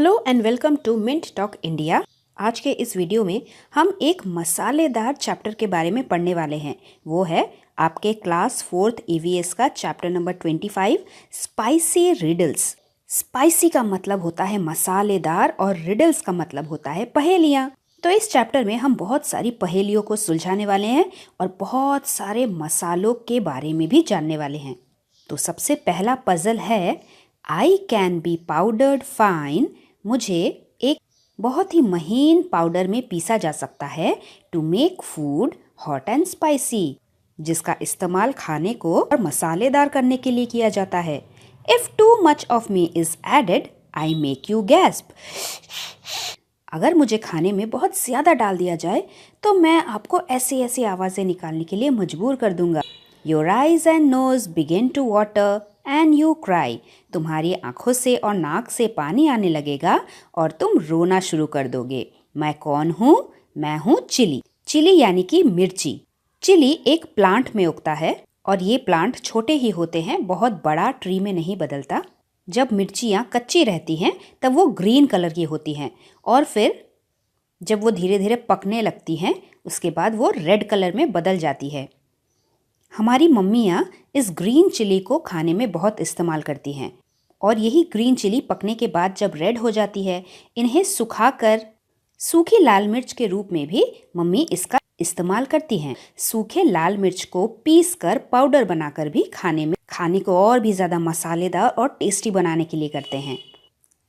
Hello and welcome to Mint Talk India. आज के इस वीडियो में हम एक मसालेदार चैप्टर के बारे में पढ़ने वाले हैं। वो है आपके क्लास 4th EVS का chapter number 25 spicy riddles. Spicy का मतलब होता है मसालेदार और रिडल्स का मतलब होता है पहेलियाँ। तो इस चैप्टर में हम बहुत सारी पहेलियों को सुलझाने वाले हैं और बहुत सारे मसालों के बारे में भी जानने वाले हैं। तो सबसे पहला पजल है I can be powdered fine. मुझे एक बहुत ही महीन पाउडर में पीसा जा सकता है to make food hot and spicy, जिसका इस्तेमाल खाने को और मसालेदार करने के लिए किया जाता है। If too much of me is added I make you gasp. अगर मुझे खाने में बहुत ज्यादा डाल दिया जाए तो मैं आपको ऐसी ऐसी आवाजें निकालने के लिए मजबूर कर दूंगा। Your eyes and nose begin to water and you cry. तुम्हारी आंखों से और नाक से पानी आने लगेगा और तुम रोना शुरू कर दोगे। मैं कौन हूँ? मैं हूँ चिली। चिली यानी कि मिर्ची। चिली एक प्लांट में उगता है और ये प्लांट छोटे ही होते हैं, बहुत बड़ा ट्री में नहीं बदलता। जब मिर्चियाँ कच्ची रहती हैं तब वो ग्रीन कलर की होती हैं और फिर जब वो धीरे धीरे पकने लगती हैं उसके बाद वो रेड कलर में बदल जाती है। हमारी मम्मियाँ इस ग्रीन चिली को खाने में बहुत इस्तेमाल करती हैं और यही ग्रीन चिली पकने के बाद जब रेड हो जाती है, इन्हें सुखाकर सूखी लाल मिर्च के रूप में भी मम्मी इसका इस्तेमाल करती हैं। सूखे लाल मिर्च को पीस कर पाउडर बनाकर भी खाने को और भी ज़्यादा मसालेदार और टेस्टी बनाने के लिए करते हैं।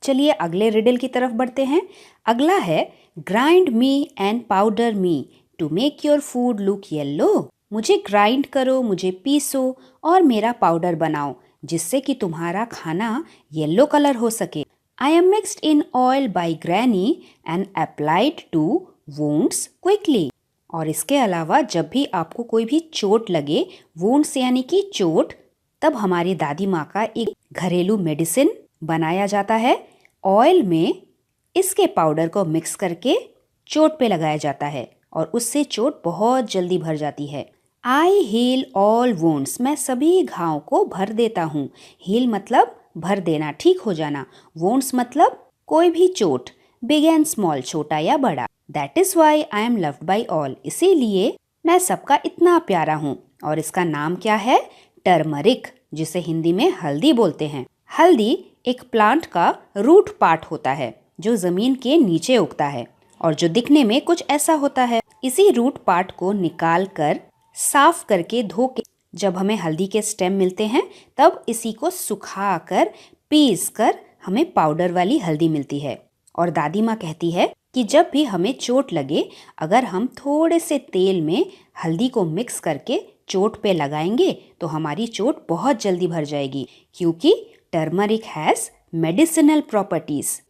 चलिए अगले रिडल की तरफ बढ़ते हैं। अगला है grind me and powder me to make your food look yellow. मुझे ग्राइंड करो, मुझे पीसो और मेरा पाउडर बनाओ जिससे कि तुम्हारा खाना येलो कलर हो सके। I am mixed in oil by granny and applied to wounds quickly. और इसके अलावा जब भी आपको कोई भी चोट लगे, वुंड्स यानी कि चोट, तब हमारी दादी माँ का एक घरेलू मेडिसिन बनाया जाता है। ऑयल में इसके पाउडर को मिक्स करके चोट पे लगाया जाता है और उससे चोट बहुत जल्दी भर जाती है। आई हील ऑल वुंड्स। मैं सभी घाव को भर देता हूँ। हील मतलब भर देना, ठीक हो जाना। वुंड्स मतलब कोई भी चोट, बिग एंड स्मॉल, छोटा या बड़ा। That is why I am loved by all. इसीलिए मैं सबका इतना प्यारा हूँ। और इसका नाम क्या है? टर्मरिक, जिसे हिंदी में हल्दी बोलते हैं। हल्दी एक प्लांट का रूट पार्ट होता है जो जमीन के नीचे उगता है और जो दिखने में कुछ ऐसा होता है। इसी रूट पार्ट को निकाल कर साफ करके धो के जब हमें हल्दी के स्टेम मिलते हैं तब इसी को सुखा कर पीस कर हमें पाउडर वाली हल्दी मिलती है। और दादी माँ कहती है कि जब भी हमें चोट लगे, अगर हम थोड़े से तेल में हल्दी को मिक्स करके चोट पे लगाएंगे तो हमारी चोट बहुत जल्दी भर जाएगी, क्योंकि टर्मरिक हैज मेडिसिनल प्रॉपर्टीज।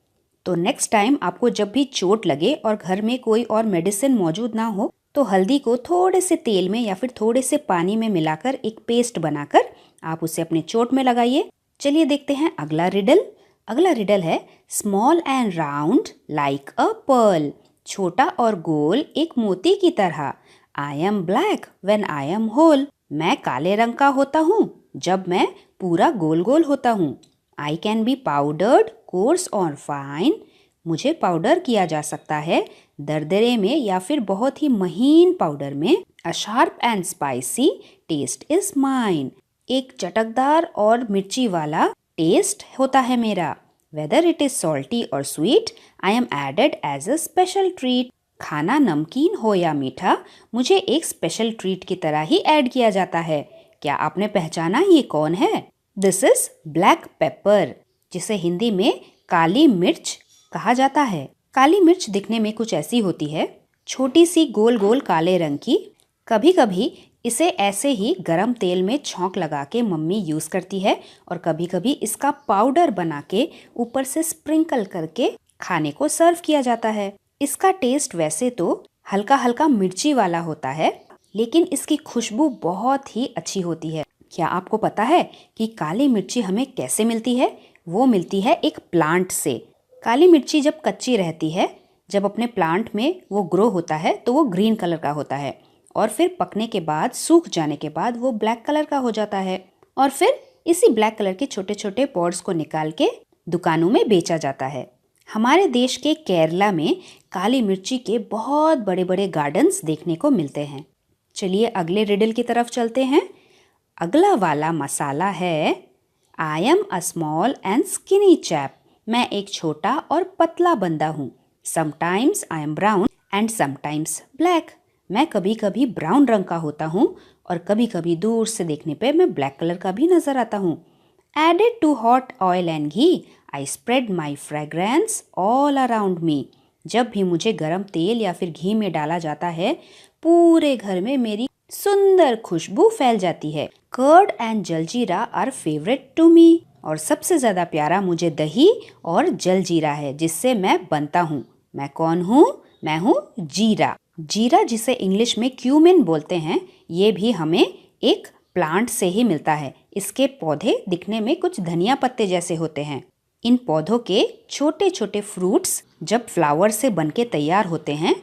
तो नेक्स्ट टाइम आपको जब भी चोट लगे और घर में कोई और मेडिसिन मौजूद ना हो तो हल्दी को थोड़े से तेल में या फिर थोड़े से पानी में मिलाकर एक पेस्ट बनाकर आप उसे अपने चोट में लगाइए। चलिए देखते हैं अगला रिडल। अगला रिडल है small and round like a pearl. छोटा और गोल एक मोती की तरह। I am black when I am whole. मैं काले रंग का होता हूँ जब मैं पूरा गोल गोल होता हूँ। I can be powdered course और फाइन। मुझे पाउडर किया जा सकता है दरदरे में या फिर बहुत ही महीन पाउडर में। A sharp and spicy taste is mine. एक चटकदार और मिर्ची वाला टेस्ट होता है मेरा। वेदर इट इज सॉल्टी और sweet I am added as a special treat. खाना नमकीन हो या मीठा, मुझे एक स्पेशल ट्रीट की तरह ही ऐड किया जाता है। क्या आपने पहचाना ये कौन है? दिस इज ब्लैक पेपर, जिसे हिंदी में काली मिर्च कहा जाता है। काली मिर्च दिखने में कुछ ऐसी होती है, छोटी सी गोल गोल काले रंग की। कभी कभी इसे ऐसे ही गरम तेल में छौंक लगा के मम्मी यूज करती है और कभी कभी इसका पाउडर बना के ऊपर से स्प्रिंकल करके खाने को सर्व किया जाता है। इसका टेस्ट वैसे तो हल्का हल्का मिर्ची वाला होता है, लेकिन इसकी खुशबू बहुत ही अच्छी होती है। क्या आपको पता है कि काली मिर्ची हमें कैसे मिलती है? वो मिलती है एक प्लांट से। काली मिर्ची जब कच्ची रहती है, जब अपने प्लांट में वो ग्रो होता है तो वो ग्रीन कलर का होता है और फिर पकने के बाद, सूख जाने के बाद वो ब्लैक कलर का हो जाता है और फिर इसी ब्लैक कलर के छोटे छोटे पॉड्स को निकाल के दुकानों में बेचा जाता है। हमारे देश के केरला में काली मिर्ची के बहुत बड़े बड़े गार्डन्स देखने को मिलते हैं। चलिए अगले रिडल की तरफ चलते हैं। अगला वाला मसाला है I am a small and skinny chap. मैं एक छोटा और पतला बंदा हूँ। Sometimes I am brown and sometimes black. मैं कभी कभी ब्राउन रंग का होता हूँ और कभी कभी दूर से देखने पे मैं ब्लैक कलर का भी नजर आता हूँ। Added to hot oil and ghee I spread my fragrance all around me. जब भी मुझे गरम तेल या फिर घी में डाला जाता है, पूरे घर में मेरी सुंदर खुशबू फैल जाती है। Curd and jaljeera are favourite to me. और सबसे ज्यादा प्यारा मुझे दही और जलजीरा है, जिससे मैं बनता हूँ। मैं कौन हूँ? मैं हूँ जीरा। जीरा, जिसे इंग्लिश में क्यूमिन बोलते हैं, ये भी हमें एक प्लांट से ही मिलता है। इसके पौधे दिखने में कुछ धनिया पत्ते जैसे होते हैं। इन पौधों के छोटे छोटे फ्रूट्स जब फ्लावर से बनके तैयार होते हैं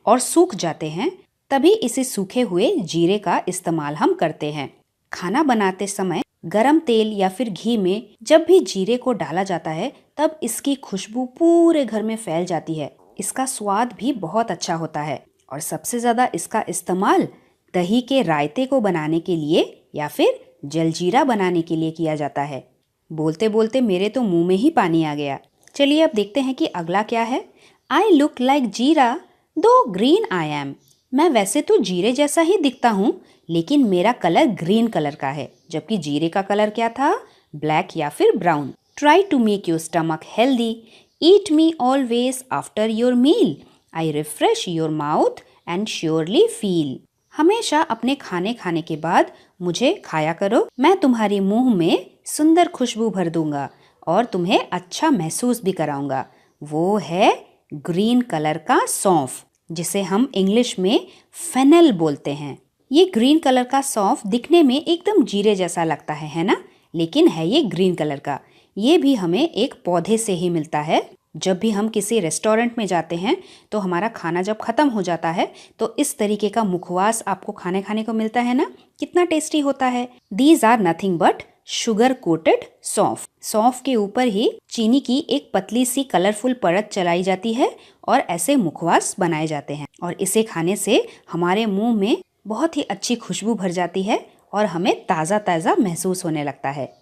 और सूख जाते हैं, तभी इसे सूखे हुए जीरे का इस्तेमाल हम करते हैं। खाना बनाते समय गरम तेल या फिर घी में जब भी जीरे को डाला जाता है, तब इसकी खुशबू पूरे घर में फैल जाती है। इसका स्वाद भी बहुत अच्छा होता है और सबसे ज्यादा इसका इस्तेमाल दही के रायते को बनाने के लिए या फिर जलजीरा बनाने के लिए किया जाता है। बोलते बोलते मेरे तो मुंह में ही पानी आ गया। चलिए अब देखते हैं कि अगला क्या है। आई लुक लाइक जीरा दो ग्रीन आई एम। मैं वैसे तो जीरे जैसा ही दिखता हूँ, लेकिन मेरा कलर ग्रीन कलर का है, जबकि जीरे का कलर क्या था? ब्लैक या फिर brown. Try to make your stomach healthy. Eat me always after your meal. I refresh your mouth and surely feel. हमेशा अपने खाने खाने के बाद मुझे खाया करो। मैं तुम्हारी मुंह में सुंदर खुशबू भर दूंगा और तुम्हें अच्छा महसूस भी कराऊंगा। वो है ग्रीन कलर का सौंफ, जिसे हम इंग्लिश में फेनल बोलते हैं। ये ग्रीन कलर का सौंफ दिखने में एकदम जीरे जैसा लगता है ना? लेकिन है ये ग्रीन कलर का। ये भी हमें एक पौधे से ही मिलता है। जब भी हम किसी रेस्टोरेंट में जाते हैं तो हमारा खाना जब खत्म हो जाता है तो इस तरीके का मुखवास आपको खाने खाने को मिलता है ना? कितना टेस्टी होता है। These are nothing but sugar coated saunf. सौंफ के ऊपर ही चीनी की एक पतली सी कलरफुल परत चलाई जाती है और ऐसे मुखवास बनाए जाते हैं। और इसे खाने से हमारे मुंह में बहुत ही अच्छी खुशबू भर जाती है और हमें ताज़ा ताज़ा महसूस होने लगता है।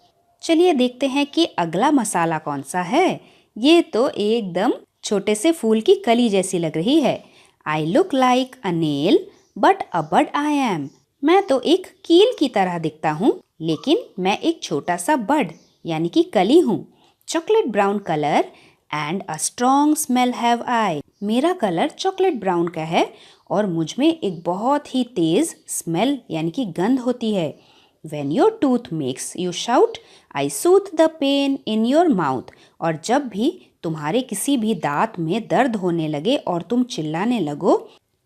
चलिए देखते हैं कि अगला मसाला कौन सा है। ये तो एकदम छोटे से फूल की कली जैसी लग रही है। I look like a nail but a bud I am. मैं तो एक कील की तरह दिखता हूँ, लेकिन मैं एक छोटा सा बड यानी कि कली हूँ। Chocolate brown colour and a strong smell have I. मेरा कलर चॉकलेट ब्राउन का है और मुझ में एक बहुत ही तेज स्मेल यानी कि गंध होती है। When your tooth makes you shout, I soothe the pain in your mouth। और जब भी तुम्हारे किसी भी दांत में दर्द होने लगे और तुम चिल्लाने लगो,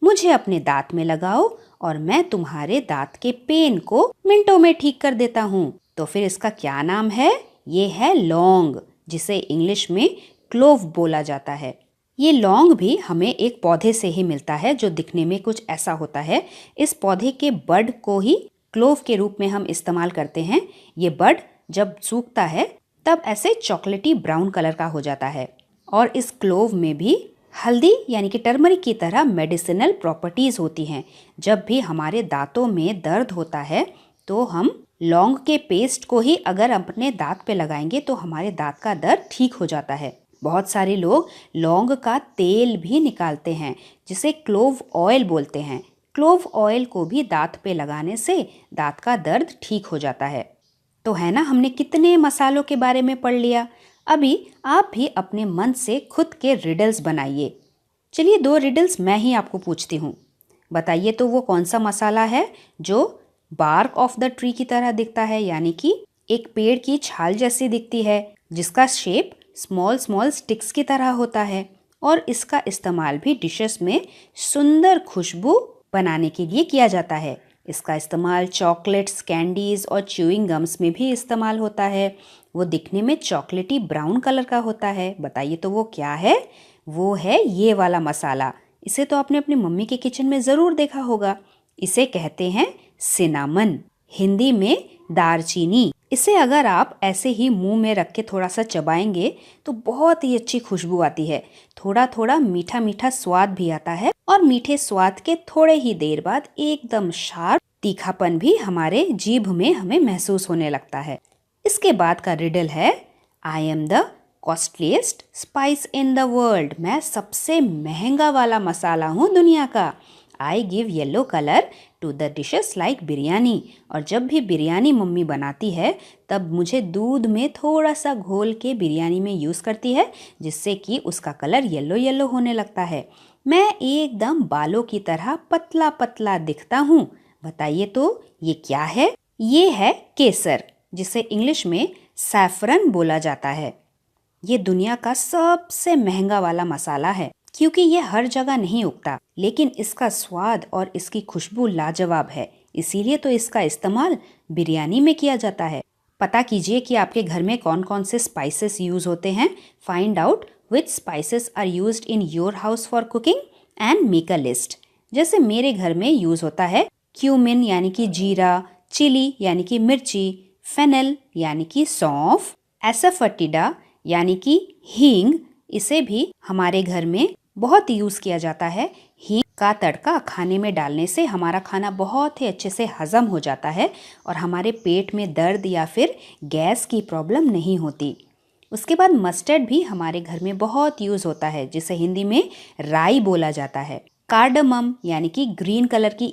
मुझे अपने दांत में लगाओ और मैं तुम्हारे दांत के पेन को मिनटों में ठीक कर देता हूँ। तो फिर इसका क्या नाम है? ये है लौंग, जिसे इंग्लिश में क्लोव बोला जाता है। ये लौंग भी हमें एक पौधे से ही मिलता है जो दिखने में कुछ ऐसा होता है। इस पौधे के बड को ही क्लोव के रूप में हम इस्तेमाल करते हैं। ये बड जब सूखता है तब ऐसे चॉकलेटी ब्राउन कलर का हो जाता है। और इस क्लोव में भी हल्दी यानी कि टर्मरिक की तरह मेडिसिनल प्रॉपर्टीज होती हैं। जब भी हमारे दांतों में दर्द होता है तो हम लौंग के पेस्ट को ही अगर अपने दांत पे लगाएंगे तो हमारे दांत का दर्द ठीक हो जाता है। बहुत सारे लोग लौंग का तेल भी निकालते हैं, जिसे क्लोव ऑयल बोलते हैं। क्लोव ऑयल को भी दांत पे लगाने से दांत का दर्द ठीक हो जाता है। तो है ना, हमने कितने मसालों के बारे में पढ़ लिया। अभी आप भी अपने मन से खुद के रिडल्स बनाइए। चलिए 2 रिडल्स मैं ही आपको पूछती हूँ। बताइए तो वो कौन सा मसाला है जो बार्क ऑफ द ट्री की तरह दिखता है, यानी कि एक पेड़ की छाल जैसी दिखती है, जिसका शेप स्मॉल स्मॉल स्टिक्स की तरह होता है और इसका इस्तेमाल भी डिशेस में सुंदर खुशबू बनाने के लिए किया जाता है। इसका इस्तेमाल चॉकलेट्स, कैंडीज और च्यूइंग गम्स में भी इस्तेमाल होता है। वो दिखने में चॉकलेटी ब्राउन कलर का होता है। बताइए तो वो क्या है? वो है ये वाला मसाला। इसे तो आपने अपनी मम्मी के किचन में ज़रूर देखा होगा। इसे कहते हैं सिनामन, हिंदी में दालचीनी। इसे अगर आप ऐसे ही मुंह में रख के थोड़ा सा चबाएंगे तो बहुत ही अच्छी खुशबू आती है। थोड़ा थोड़ा मीठा मीठा स्वाद भी आता है और मीठे स्वाद के थोड़े ही देर बाद एकदम शार्प तीखापन भी हमारे जीभ में हमें महसूस होने लगता है। इसके बाद का रिडल है, I am the costliest spice in the world. मैं सबसे महंगा वाला मसाला हूँ दुनिया का। I give yellow colour to the dishes like biryani. और जब भी बिरयानी मम्मी बनाती है तब मुझे दूध में थोड़ा सा घोल के बिरयानी में यूज़ करती है, जिससे कि उसका कलर येलो येलो होने लगता है। मैं एकदम बालों की तरह पतला पतला दिखता हूँ। बताइए तो ये क्या है? ये है केसर, जिसे इंग्लिश में सैफरन बोला जाता है। ये दुनिया का सबसे महंगा वाला मसाला है क्योंकि ये हर जगह नहीं उगता, लेकिन इसका स्वाद और इसकी खुशबू लाजवाब है। इसीलिए तो इसका इस्तेमाल बिरयानी में किया जाता है। पता कीजिए कि आपके घर में कौन कौन से स्पाइसेस यूज होते हैं। Find out which spices are used in your house for cooking and make a list. जैसे मेरे घर में यूज होता है क्यूमिन यानी कि जीरा, चिली यानी कि मिर्ची, फेनल यानी कि सौंफ, एसाफेटिडा यानी कि हींग। इसे भी हमारे घर में बहुत यूज किया जाता है। हींग का तड़का खाने में डालने से हमारा खाना बहुत ही अच्छे से हजम हो जाता है और हमारे पेट में दर्द या फिर गैस की प्रॉब्लम नहीं होती। उसके बाद मस्टर्ड भी हमारे घर में बहुत यूज होता है, जिसे हिंदी में राई बोला जाता है। कार्डमम यानी कि ग्रीन कलर की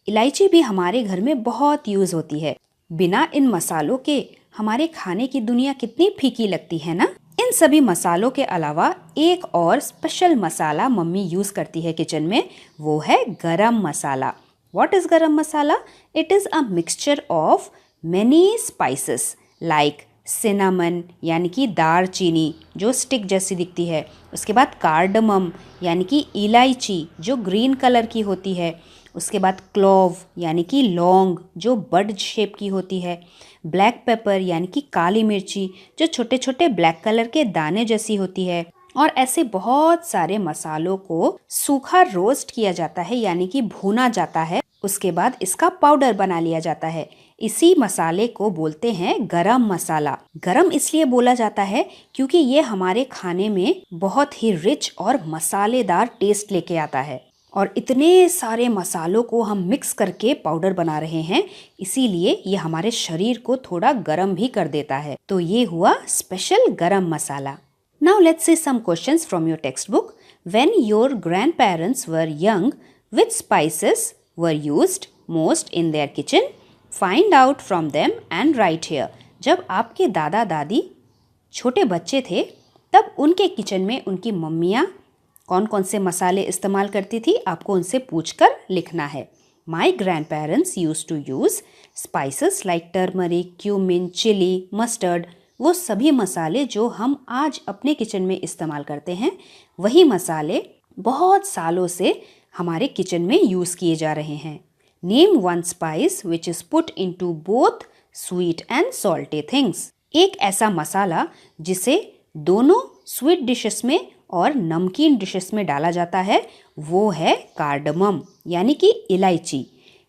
इलायची भी हमारे घर में बहुत यूज होती है। बिना इन मसालों के हमारे खाने की दुनिया कितनी फीकी लगती है ना। इन सभी मसालों के अलावा एक और स्पेशल मसाला मम्मी यूज करती है किचन में, वो है गरम मसाला। What is garam masala? It is a mixture of many spices like cinnamon यानी कि दारचीनी जो स्टिक जैसी दिखती है। उसके बाद कार्डमम यानी कि इलायची जो ग्रीन कलर की होती है। उसके बाद क्लोव यानी कि लौंग जो बड शेप की होती है। ब्लैक पेपर यानी कि काली मिर्ची जो छोटे छोटे ब्लैक कलर के दाने जैसी होती है। और ऐसे बहुत सारे मसालों को सूखा रोस्ट किया जाता है यानी कि भूना जाता है। उसके बाद इसका पाउडर बना लिया जाता है। इसी मसाले को बोलते हैं गरम मसाला। गरम इसलिए बोला जाता है क्योंकि ये हमारे खाने में बहुत ही रिच और मसालेदार टेस्ट लेके आता है। और इतने सारे मसालों को हम मिक्स करके पाउडर बना रहे हैं, इसीलिए ये हमारे शरीर को थोड़ा गर्म भी कर देता है। तो ये हुआ special garam masala. Now let's see some questions from your textbook. When your grandparents were young, which spices were used most in their kitchen? Find out from them and write here. जब आपके दादा दादी छोटे बच्चे थे तब उनके किचन में उनकी मम्मियाँ कौन कौन से मसाले इस्तेमाल करती थी, आपको उनसे पूछकर लिखना है। My grandparents use to use spices like turmeric, cumin, chili, mustard. वो सभी मसाले जो हम आज अपने किचन में इस्तेमाल करते हैं, वही मसाले बहुत सालों से हमारे किचन में यूज किए जा रहे हैं। Name one spice which is put into both sweet and salty things. एक ऐसा मसाला जिसे दोनों स्वीट डिशेस में और नमकीन डिशेस में डाला जाता है, वो है कार्डमम यानी कि इलायची।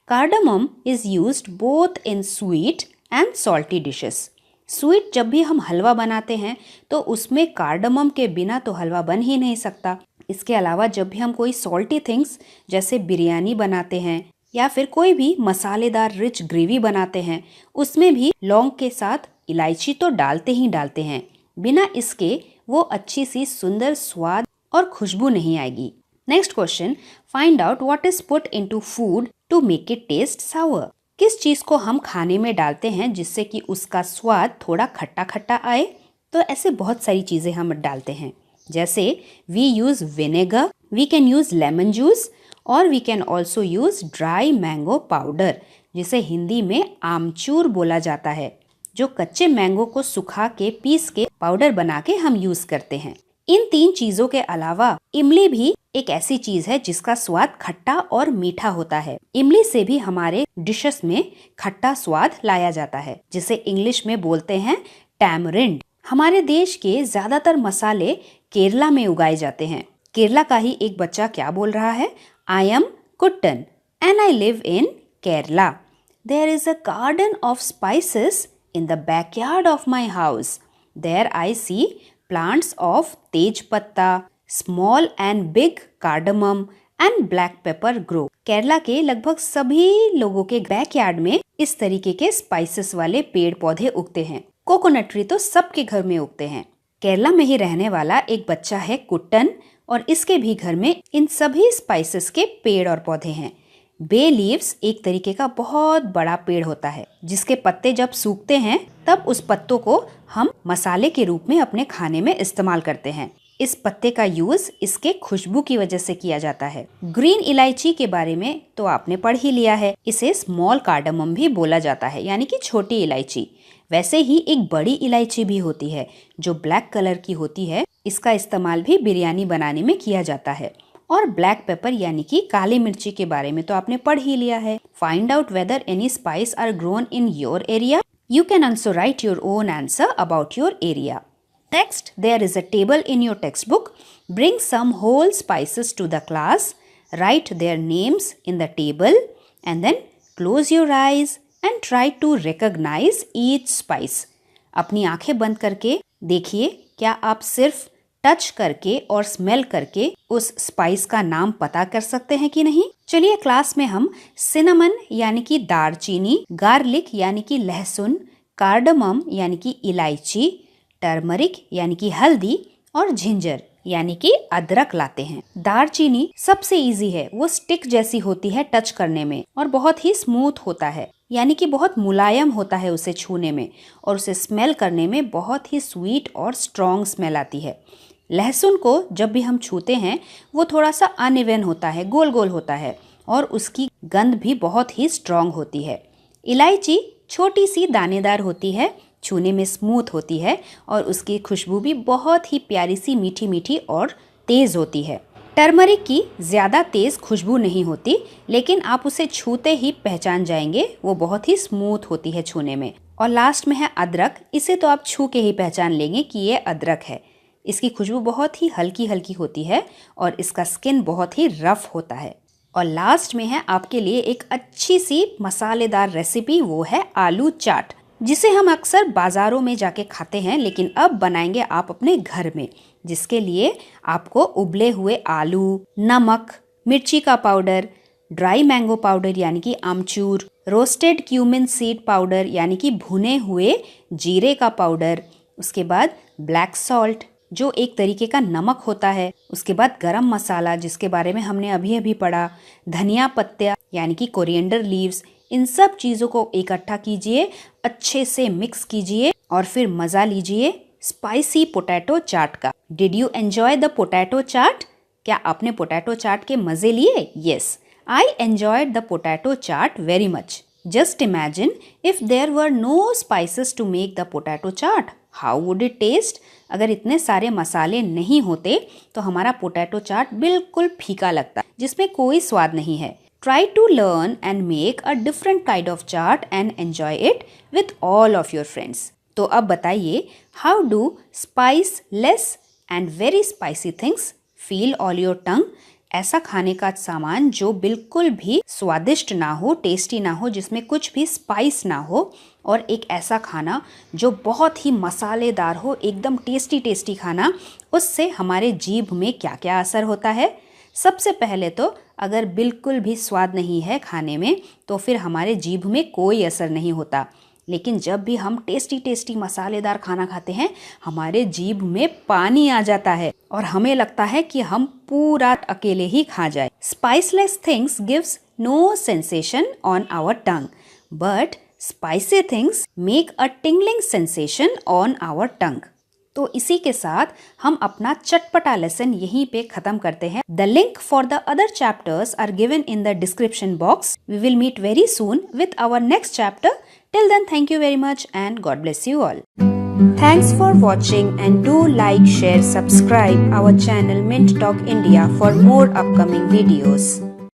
Cardamom is used both in sweet and salty dishes. Sweet जब भी हम हलवा बनाते हैं तो उसमें कार्डमम के बिना तो हलवा बन ही नहीं सकता। इसके अलावा जब भी हम कोई सॉल्टी थिंग्स जैसे बिरयानी बनाते हैं या फिर कोई भी मसालेदार रिच ग्रेवी बनाते हैं, उसमें भी लौंग के साथ इलायची तो डालते ही डालते हैं। बिना इसके वो अच्छी सी सुंदर स्वाद और खुशबू नहीं आएगी। Next question, find out what is put into food to make it taste sour. किस चीज को हम खाने में डालते हैं जिससे कि उसका स्वाद थोड़ा खट्टा खट्टा आए? तो ऐसे बहुत सारी चीजें हम डालते हैं, जैसे we use vinegar, we can use lemon juice और we can also use dry mango powder, जिसे हिंदी में आमचूर बोला जाता है, जो कच्चे मैंगो को सुखा के पीस के पाउडर बना के हम यूज करते हैं। इन तीन चीजों के अलावा इमली भी एक ऐसी चीज है जिसका स्वाद खट्टा और मीठा होता है। इमली से भी हमारे डिशेस में खट्टा स्वाद लाया जाता है, जिसे इंग्लिश में बोलते हैं टैमरिंड। हमारे देश के ज्यादातर मसाले केरला में उगाए जाते हैं। केरला का ही एक बच्चा क्या बोल रहा है? I am Kuttan and I live in Kerala. There is a garden of spices In the backyard of my house, there I see plants of tej patta, small and big cardamom and black pepper grow. Kerala के लगभग सभी लोगों के backyard में इस तरीके के spices वाले पेड़ पौधे उगते हैं। कोकोनट ट्री तो सबके घर में उगते हैं। केरला में ही रहने वाला एक बच्चा है कुट्टन और इसके भी घर में इन सभी स्पाइसेस के पेड़ और पौधे हैं। बे लीव्स एक तरीके का बहुत बड़ा पेड़ होता है जिसके पत्ते जब सूखते हैं तब उस पत्तों को हम मसाले के रूप में अपने खाने में इस्तेमाल करते हैं। इस पत्ते का यूज इसके खुशबू की वजह से किया जाता है। ग्रीन इलायची के बारे में तो आपने पढ़ ही लिया है। इसे स्मॉल कार्डमम भी बोला जाता है, यानी कि छोटी इलायची। वैसे ही एक बड़ी इलायची भी होती है जो ब्लैक कलर की होती है। इसका इस्तेमाल भी बिरयानी बनाने में किया जाता है। और ब्लैक पेपर यानी कि काली मिर्ची के बारे में तो आपने पढ़ ही लिया है। Find out whether any spice are grown in your area. You can also write your own answer about your area. Next, there is a table in your textbook. Bring some whole spices to the class. Write their names in the table and then close your eyes and try to recognize each spice. अपनी आंखें बंद करके देखिए क्या आप सिर्फ touch करके और स्मेल करके उस स्पाइस का नाम पता कर सकते हैं कि नहीं। चलिए क्लास में हम सिनेमन यानी कि दालचीनी, गार्लिक यानी कि लहसुन, कार्डमम यानी कि इलायची, टर्मरिक यानी कि हल्दी और जिंजर यानी कि अदरक लाते हैं। दालचीनी सबसे इजी है, वो स्टिक जैसी होती है टच करने में और बहुत ही स्मूथ होता है, यानी कि बहुत मुलायम होता है उसे छूने में और उसे स्मेल करने में बहुत ही स्वीट और स्ट्रॉन्ग स्मेल आती है। लहसुन को जब भी हम छूते हैं वो थोड़ा सा अनइवन होता है, गोल गोल होता है और उसकी गंध भी बहुत ही स्ट्रॉन्ग होती है। इलायची छोटी सी दानेदार होती है, छूने में स्मूथ होती है और उसकी खुशबू भी बहुत ही प्यारी सी मीठी मीठी और तेज़ होती है। टर्मरिक की ज़्यादा तेज़ खुशबू नहीं होती, लेकिन आप उसे छूते ही पहचान जाएंगे, वो बहुत ही स्मूथ होती है छूने में। और लास्ट में है अदरक। इसे तो आप छू के ही पहचान लेंगे कि ये अदरक है। इसकी खुशबू बहुत ही हल्की हल्की होती है और इसका स्किन बहुत ही रफ होता है। और लास्ट में है आपके लिए एक अच्छी सी मसालेदार रेसिपी, वो है आलू चाट, जिसे हम अक्सर बाज़ारों में जाके खाते हैं, लेकिन अब बनाएंगे आप अपने घर में। जिसके लिए आपको उबले हुए आलू, नमक, मिर्ची का पाउडर, ड्राई मैंगो पाउडर यानी कि आमचूर, रोस्टेड क्यूमिन सीड पाउडर यानी कि भुने हुए जीरे का पाउडर, उसके बाद ब्लैक सॉल्ट जो एक तरीके का नमक होता है, उसके बाद गरम मसाला जिसके बारे में हमने अभी अभी पढ़ा, धनिया पत्ता यानी कि कोरिएंडर लीव्स। इन सब चीज़ों को इकट्ठा कीजिए, अच्छे से मिक्स कीजिए और फिर मज़ा लीजिए स्पाइसी पोटैटो चाट का। Did you enjoy the potato chaat? क्या आपने पोटैटो चाट के मज़े लिए? Yes, I enjoyed the potato chaat very much. Just imagine if there were no spices to make the potato chaat, how would it taste? अगर इतने सारे मसाले नहीं होते तो हमारा पोटैटो चाट बिल्कुल फीका लगता, जिसमें कोई स्वाद नहीं है। Try to learn and make a different kind of chaat and enjoy it with all of your friends. तो अब बताइए, how do spice less and very spicy things feel all your tongue? ऐसा खाने का सामान जो बिल्कुल भी स्वादिष्ट ना हो, टेस्टी ना हो, जिसमें कुछ भी स्पाइस ना हो, और एक ऐसा खाना जो बहुत ही मसालेदार हो, एकदम टेस्टी टेस्टी खाना, उससे हमारे जीभ में क्या क्या असर होता है? सबसे पहले तो अगर बिल्कुल भी स्वाद नहीं है खाने में तो फिर हमारे जीभ में कोई असर नहीं होता। लेकिन जब भी हम टेस्टी टेस्टी मसालेदार खाना खाते हैं हमारे जीभ में पानी आ जाता है और हमें लगता है कि हम पूरा अकेले ही खा जाए। Spiceless things gives no sensation on our tongue but spicy things make a tingling sensation on our tongue. तो इसी के साथ हम अपना चटपटा लेसन यहीं पे खत्म करते हैं। The link for the other chapters are given in the description box. We will meet very soon with our next chapter. Till then, thank you very much and God bless you all. Thanks for watching and do like, share, subscribe our channel Mint Talk India for more upcoming videos.